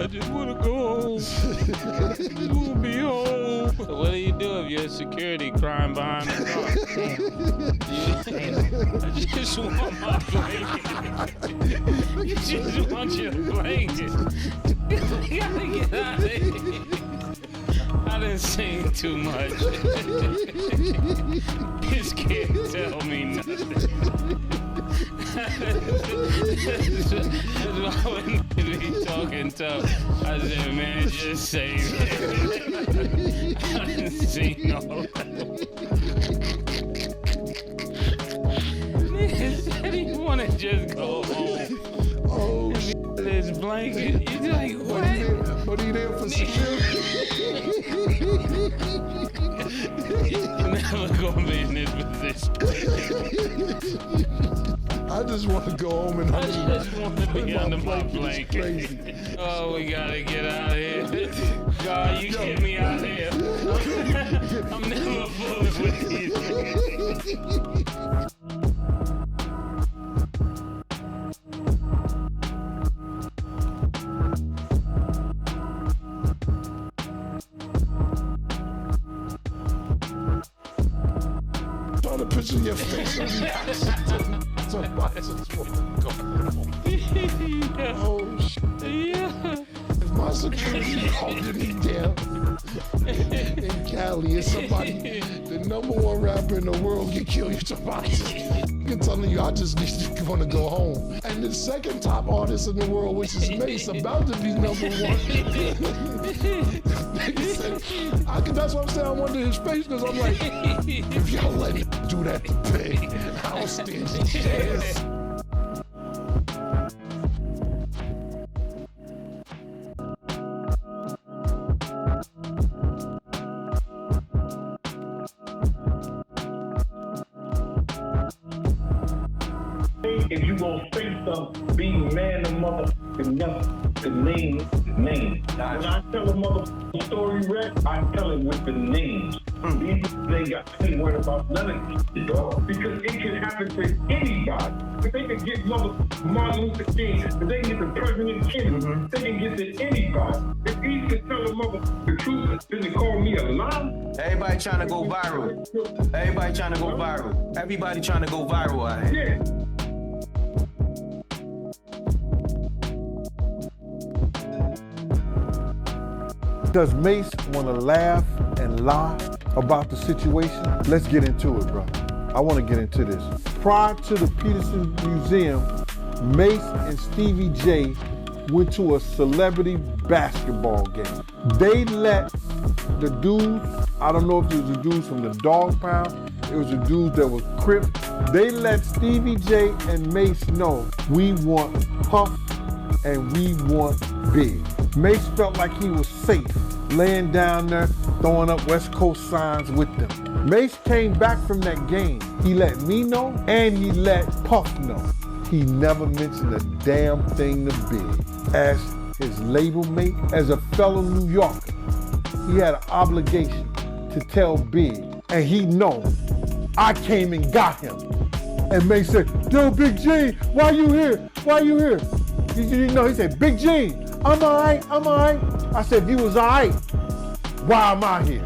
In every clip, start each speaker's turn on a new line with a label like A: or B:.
A: I just want to go home. I just want to be home. So what do you do if you're a security crying behind the car? I just want my blanket. You just want your blanket. You gotta get out of here. I didn't sing too much. This can't tell me nothing. That's why when they be talking tough, I said, man, just say it. I didn't sing all that. Nigga said he wanna just go home.
B: Oh,
A: This blanket. You like, what?
B: What are you there for security?
A: You're never gonna be in this position.
B: I just want to go home and
A: I just want to be under my blanket.
B: Crazy.
A: Oh, we gotta get out of here. God, you get me out of here. I'm never fooling with you.
B: Trying to picture your face on the accident. Somebody just want to go home.
A: Yeah.
B: Oh, shit.
A: Yeah.
B: If my security holding me down in Cali and somebody, the #1 rapper in the world, get killed, you're surprised. I'm telling you, I just want to go home. And the second top artist in the world, which is Mase, about to be #1. Nigga said, that's what I'm saying. I wonder his face because I'm like, if y'all let me do that to Big, I'll stand a chance.
C: If you gonna say something, be man of motherfucking nothing. The name is name. When I tell a motherfucking story, Red, I tell it with the names. These they got any word about none of this, dog. Because it can happen to anybody. If they can get motherfucking Martin Luther King, if they can get the President Kennedy, they can get to anybody. If he can tell a motherfucking truth, then they call me a lie.
D: Everybody trying to go viral. Everybody trying to go viral. Everybody trying to go viral out here.
C: Yeah.
E: Does Mase want to laugh and lie about the situation? Let's get into it, bro. I want to get into this. Prior to the Peterson Museum, Mase and Stevie J went to a celebrity basketball game. They let the dudes, I don't know if it was the dudes from the Dog Pound, it was the dudes that was Crip. They let Stevie J and Mase know, we want Puff and we want Big. Mase felt like he was safe, laying down there, throwing up West Coast signs with them. Mase came back from that game. He let me know, and he let Puff know. He never mentioned a damn thing to Big. As his label mate, as a fellow New Yorker, he had an obligation to tell Big, and he knows I came and got him. And Mase said, yo, Big G, why you here? Why you here? You know, he said, Big G, I'm all right. I said, if you was all right, why am I here?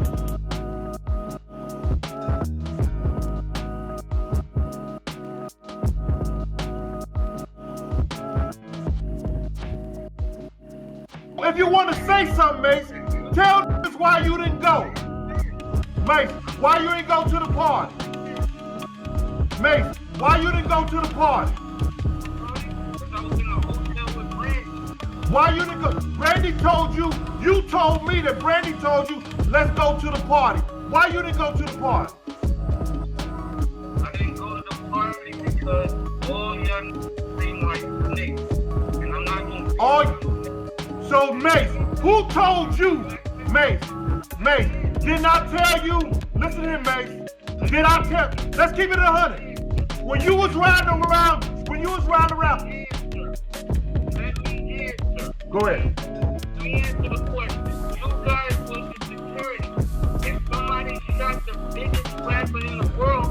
E: If you want to say something, Mase, tell us why you didn't go. Mase, why you didn't go to the party? Mase, why you didn't go to the party? Why you didn't go? Brandy told you told me that Brandy told you, let's go to the party. Why you didn't go to the party?
F: I didn't go to the party because all young seem like snakes. And I'm not gonna
E: So Mase, who told you, Mase, didn't I tell you, listen to him, Mase, did I tell, let's keep it 100. When you was riding around,
F: Let me answer.
E: Go ahead.
F: Let me answer the question. You guys was the security. If somebody shot the biggest rapper in the world,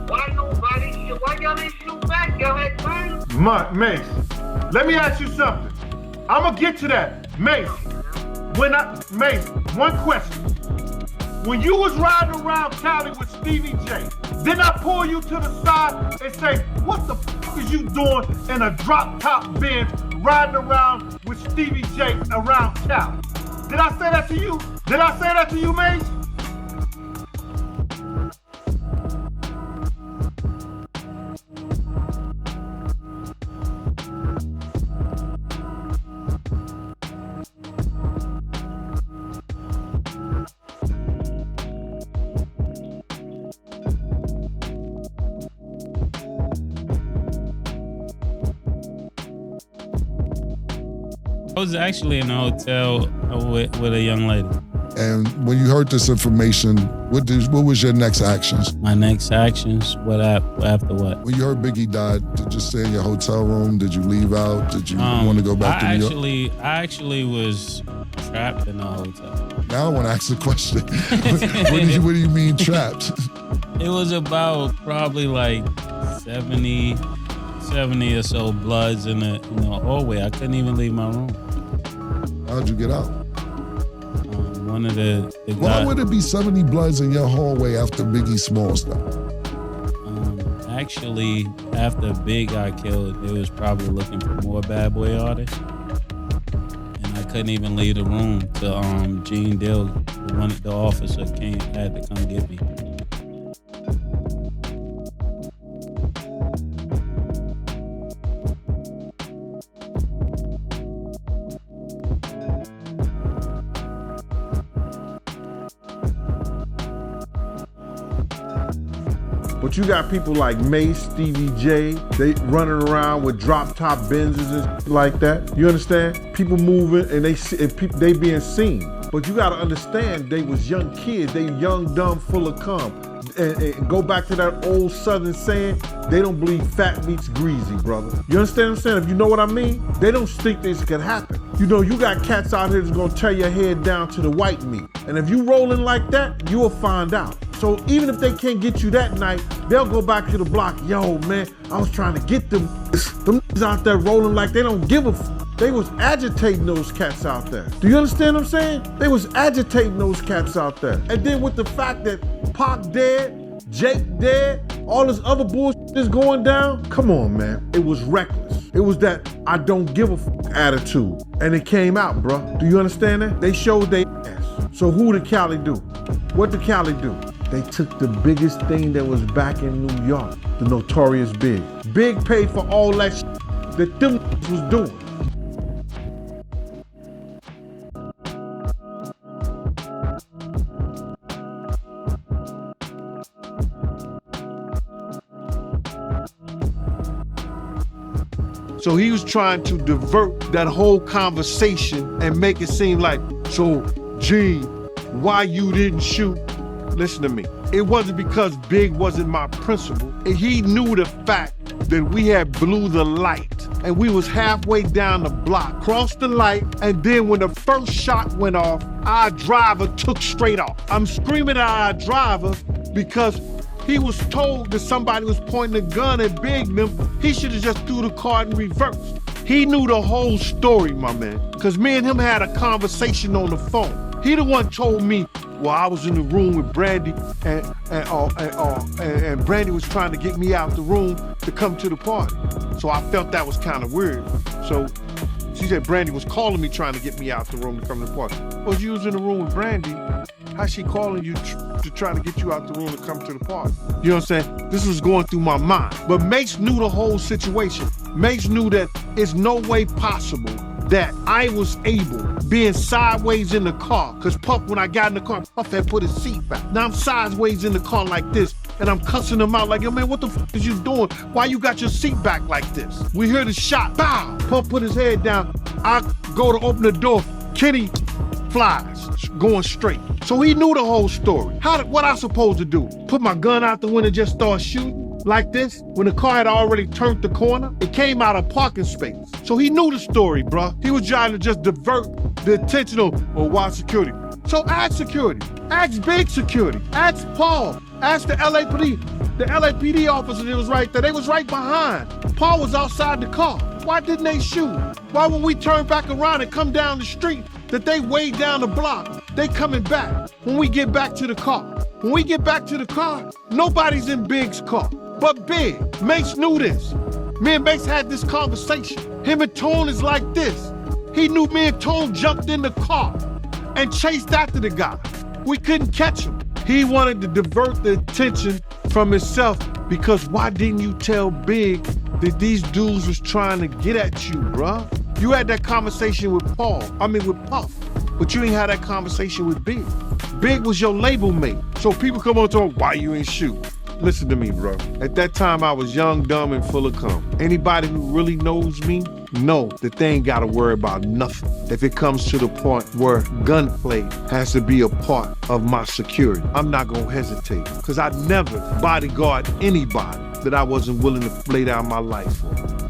F: why y'all didn't shoot back? Y'all had time?
E: Mase, let me ask you something. I'm gonna get to that. Mase, Mase, one question. When you was riding around Cali with Stevie J, didn't I pull you to the side and say, what the f is you doing in a drop top Benz riding around with Stevie J around Cali? Did I say that to you? Did I say that to you, Mase?
A: I was actually in a hotel with a young lady.
B: And when you heard this information, what was your next actions?
A: My next actions? After what?
B: When you heard Biggie died, did you stay in your hotel room? Did you leave out? Did you want to go back to New York?
A: I actually was trapped in a hotel.
B: Now I want to ask the question. What do you mean trapped?
A: It was about probably like 70 or so bloods in the hallway. I couldn't even leave my room.
B: How'd you get out?
A: One of the guys.
B: Why would it be 70 bloods in your hallway after Biggie Smalls died?
A: Actually, after Big got killed, they was probably looking for more bad boy artists. And I couldn't even leave the room till Gene Dill, the officer had to come get me.
E: But you got people like Mase, Stevie J, they running around with drop top Benzes and like that. You understand? People moving and they being seen. But you gotta understand, they was young kids. They young, dumb, full of cum. And go back to that old Southern saying, they don't believe fat meat's greasy, brother. You understand what I'm saying? If you know what I mean? They don't think this could happen. You know, you got cats out here that's gonna tear your head down to the white meat. And if you rolling like that, you'll find out. So even if they can't get you that night, they'll go back to the block. Yo, man, I was trying to get them out there rolling like they don't give a f. They was agitating those cats out there. Do you understand what I'm saying? They was agitating those cats out there. And then with the fact that Pac dead, Jake dead, all this other bullshit is going down, come on, man. It was reckless. It was that I don't give a f attitude. And it came out, bro. Do you understand that? They showed their ass. So who did Cali do? What did Cali do? They took the biggest thing that was back in New York, the Notorious Big. Big paid for all that shit that them was doing. So he was trying to divert that whole conversation and make it seem like, so Gene, why you didn't shoot? Listen to me. It wasn't because Big wasn't my principal. He knew the fact that we had blew the light and we was halfway down the block, crossed the light, and then when the first shot went off, our driver took straight off. I'm screaming at our driver because he was told that somebody was pointing a gun at Big them. He should have just threw the car in reverse. He knew the whole story, my man, because me and him had a conversation on the phone. He the one told me, well, I was in the room with Brandy and Brandy was trying to get me out the room to come to the party. So I felt that was kind of weird. So she said Brandy was calling me trying to get me out the room to come to the party. Well, you was in the room with Brandy. How's she calling you to try to get you out the room to come to the party? You know what I'm saying? This was going through my mind. But Mase knew the whole situation. Mase knew that it's no way possible that I was able, being sideways in the car, because Puff, when I got in the car, Puff had put his seat back. Now I'm sideways in the car like this, and I'm cussing him out like, yo, man, what the f is you doing? Why you got your seat back like this? We hear the shot, bow. Puff put his head down. I go to open the door. Kenny flies, going straight. So he knew the whole story. What I supposed to do? Put my gun out the window and just start shooting? Like this, when the car had already turned the corner, it came out of parking space. So he knew the story, bruh. He was trying to just divert the attention of, well, why security? So ask security, ask Big security, ask Paul, ask the LAPD. The LAPD officer that was right there, they was right behind. Paul was outside the car. why didn't they shoot? Why when we turn back around and come down the street, that they way down the block, they coming back when we get back to the car. When we get back to the car, nobody's in Big's car. But Big, Mase knew this. Me and Mase had this conversation. Him and Tone is like this. He knew me and Tone jumped in the car and chased after the guy. We couldn't catch him. He wanted to divert the attention from himself because why didn't you tell Big that these dudes was trying to get at you, bruh? You had that conversation with with Puff, but you ain't had that conversation with Big. Big was your label mate. So people come on to him, why you ain't shoot? Listen to me, bro. At that time, I was young, dumb, and full of cum. Anybody who really knows me know that they ain't got to worry about nothing if it comes to the point where gunplay has to be a part of my security. I'm not going to hesitate because I never bodyguard anybody that I wasn't willing to lay down my life for.